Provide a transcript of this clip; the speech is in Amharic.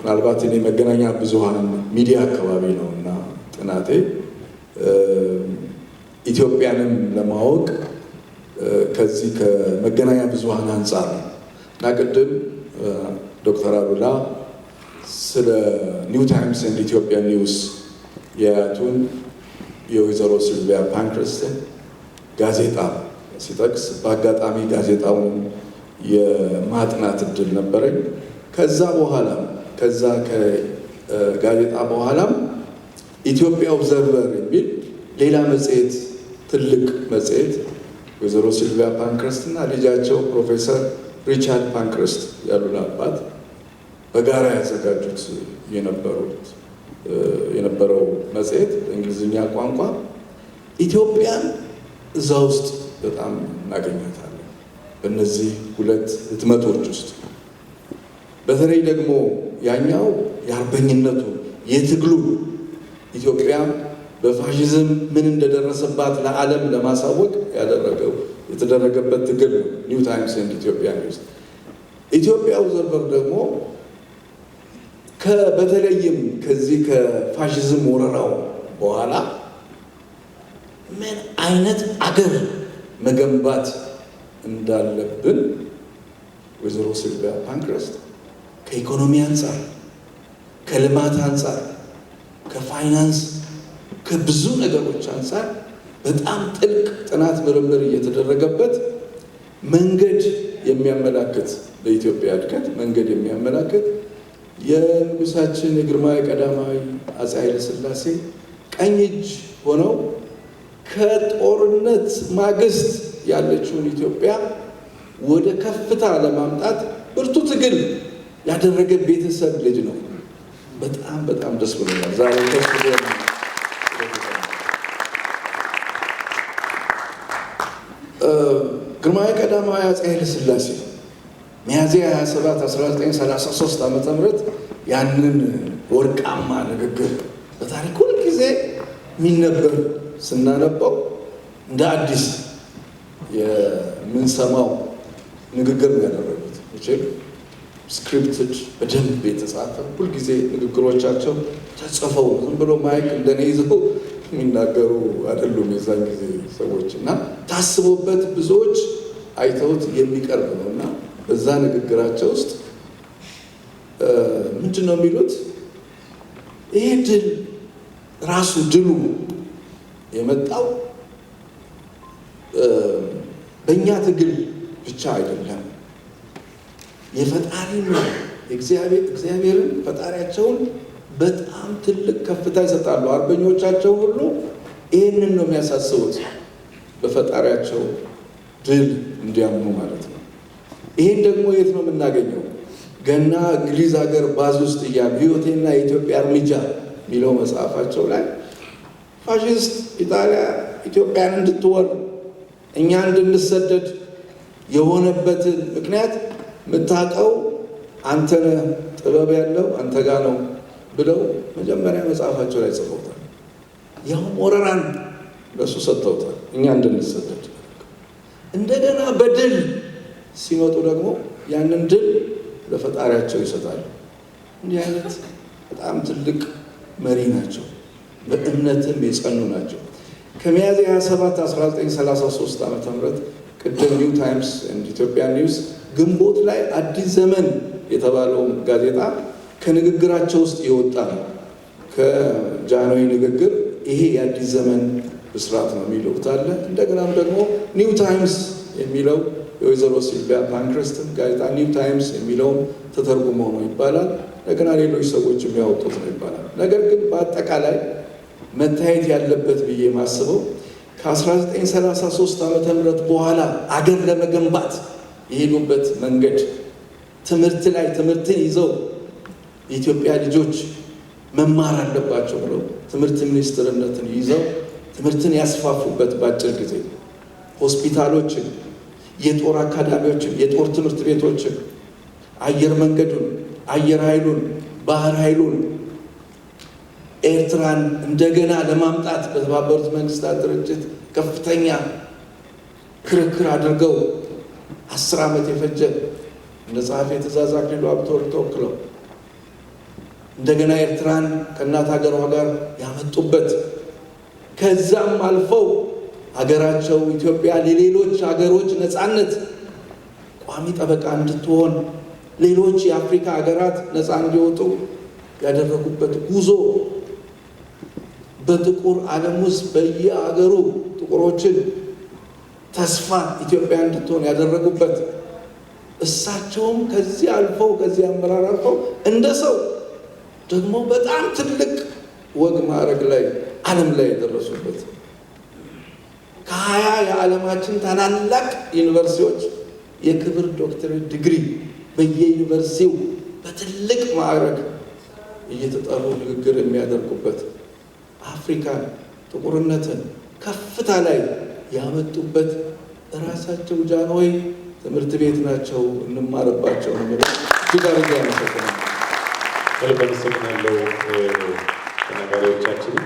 ምናልባት እኔ መገናኛ ብዙሃን ሚዲያ አካባቢ ነውና ጥናቴ ኢትዮጵያንም ለማወቅ ከዚህ ከመገናኛ ብዙሃን አንፃር እና ቅድም ዶክተር አሉላ ስለ ኒው ታይምስ ኤንድ ኢትዮጵያ ኒውስ የያቱን የወይዘሮ ሲልቪያ ፓንክረስትን ጋዜጣ ሲጠቅስ በአጋጣሚ ጋዜጣውን የማጥናት እድል ነበረኝ። ከዛ ከጋዜጣ በኋላም ኢትዮጵያ ኦብዘርቨር የሚል ሌላ መጽሔት፣ ትልቅ መጽሔት ወይዘሮ ሲልቪያ ፓንክረስት እና ልጃቸው ፕሮፌሰር ሪቻርድ ፓንክረስት ያሉን አባት በጋራ ያዘጋጁት የነበረው መጽሔት በእንግሊዝኛ ቋንቋ ኢትዮጵያን እዛ ውስጥ በጣም እናገኛታለን። በእነዚህ ሁለት ህትመቶች ውስጥ በተለይ ደግሞ ያኛው የአርበኝነቱ የትግሉ ኢትዮጵያ በፋሽዝም ምን እንደደረሰባት ለዓለም ለማሳወቅ የተደረገበት ትግል ነው። ኒው ታይምስ ኤንድ ኢትዮጵያ ኒውስ። ኢትዮጵያ ኦብዘርቨር ደግሞ በተለይም ከዚህ ከፋሽዝም ወረራው በኋላ ምን አይነት አገር መገንባት እንዳለብን ወይዘሮ ሲልቪያ ፓንክረስት ከኢኮኖሚ አንጻር፣ ከልማት አንጻር፣ ከፋይናንስ፣ ከብዙ ነገሮች አንጻር በጣም ጥልቅ ጥናት ምርምር እየተደረገበት መንገድ የሚያመላክት ለኢትዮጵያ እድገት መንገድ የሚያመላክት የንጉሳችን የግርማዊ ቀዳማዊ አፄ ኃይለ ሥላሴ ቀኝ እጅ ሆነው ከጦርነት ማግስት ያለችውን ኢትዮጵያ ወደ ከፍታ ለማምጣት ብርቱ ትግል ያደረገ ቤተሰብ ልጅ ነው። በጣም በጣም ደስ ብሎኛል ዛሬ ግርማዊ ቀዳማዊ አፄ ኃይለ ሥላሴ ሚያዝያ 27 1933 ዓመተ ምህረት ያንን ወርቃማ ንግግር በታሪክ ሁል ጊዜ የሚነበር ስናነበው እንደ አዲስ የምንሰማው ንግግር ነው ያደረጉት። ስክሪፕትድ በደንብ የተጻፈ ሁልጊዜ ንግግሮቻቸው ተጽፈው ዝም ብሎ ማይክ እንደኔ ይዘው የሚናገሩ አይደሉም የዛን ጊዜ ሰዎች እና ታስቦበት ብዙዎች አይተውት የሚቀርብ ነው እና በዛ ንግግራቸው ውስጥ ምንድን ነው የሚሉት? ይሄ ድል ራሱ ድሉ የመጣው በእኛ ትግል ብቻ አይደለም። የፈጣሪን እግዚአብሔርን ፈጣሪያቸውን በጣም ትልቅ ከፍታ ይሰጣሉ። አርበኞቻቸው ሁሉ ይህንን ነው የሚያሳስቡት፣ በፈጣሪያቸው ድል እንዲያምኑ ማለት ነው። ይህን ደግሞ የት ነው የምናገኘው? ገና እንግሊዝ ሀገር ባዝ ውስጥ እያሉ ሕይወቴና የኢትዮጵያ እርምጃ የሚለው መጽሐፋቸው ላይ ፋሽስት ኢጣሊያ ኢትዮጵያን እንድትወር እኛ እንድንሰደድ የሆነበትን ምክንያት የምታውቀው አንተ ነህ፣ ጥበብ ያለው አንተ ጋር ነው ብለው መጀመሪያ መጽሐፋቸው ላይ ጽፈውታል። ያውም ወረራን ለሱ ሰጥተውታል፣ እኛ እንድንሰደድ። እንደገና በድል ሲመጡ ደግሞ ያንን ድል ለፈጣሪያቸው ይሰጣሉ። እንዲህ አይነት በጣም ትልቅ መሪ ናቸው። በእምነትም የጸኑ ናቸው። ከሚያዝያ 27 1933 ዓመተ ምህረት ቅድም ኒው ታይምስ ኤንድ ኢትዮጵያ ኒውስ ግንቦት ላይ አዲስ ዘመን የተባለው ጋዜጣ ከንግግራቸው ውስጥ የወጣ ነው። ከጃንሆይ ንግግር ይሄ የአዲስ ዘመን ብስራት ነው የሚሉት አለ። እንደገናም ደግሞ ኒው ታይምስ የሚለው የወይዘሮ ሲልቪያ ፓንክረስትን ጋዜጣ ኒው ታይምስ የሚለውም ተተርጉሞ ነው ይባላል። እንደገና ሌሎች ሰዎች የሚያወጡት ነው ይባላል። ነገር ግን በአጠቃላይ መታየት ያለበት ብዬ ማስበው ከ1933 ዓመተ ምህረት በኋላ አገር ለመገንባት የሄዱበት መንገድ ትምህርትን ይዘው የኢትዮጵያ ልጆች መማር አለባቸው ብለው ትምህርት ሚኒስትርነትን ይዘው ትምህርትን ያስፋፉበት በአጭር ጊዜ ሆስፒታሎችን፣ የጦር አካዳሚዎችን፣ የጦር ትምህርት ቤቶችን፣ አየር መንገዱን፣ አየር ኃይሉን፣ ባህር ኃይሉን፣ ኤርትራን እንደገና ለማምጣት በተባበሩት መንግስታት ድርጅት ከፍተኛ ክርክር አድርገው 10 ዓመት የፈጀ እንደ ጸሐፊ ትእዛዝ አክሊሉ ሀብተወልድ ተወክለው እንደገና ኤርትራን ከእናት ሀገሯ ጋር ያመጡበት ከዛም አልፈው ሀገራቸው ኢትዮጵያ ለሌሎች ሀገሮች ነፃነት ቋሚ ጠበቃ እንድትሆን ሌሎች የአፍሪካ ሀገራት ነፃ እንዲወጡ ያደረጉበት ጉዞ በጥቁር ዓለም ውስጥ በየሀገሩ ጥቁሮችን ተስፋ ኢትዮጵያ እንድትሆን ያደረጉበት እሳቸውም ከዚህ አልፈው ከዚህ አመራር አልፈው እንደ ሰው ደግሞ በጣም ትልቅ ወግ ማዕረግ ላይ ዓለም ላይ የደረሱበት ከ20 የዓለማችን ታላላቅ ዩኒቨርሲቲዎች የክብር ዶክተሬት ዲግሪ በየዩኒቨርሲቲው በትልቅ ማዕረግ እየተጠሩ ንግግር የሚያደርጉበት አፍሪካን ጥቁርነትን ከፍታ ላይ ያመጡበት ራሳቸው ጃንሆይ ትምህርት ቤት ናቸው እንማርባቸው ነው ተጋርጋ ነው ተከታተሉ ከልብ አመሰግናለሁ ተናጋሪዎቻችን።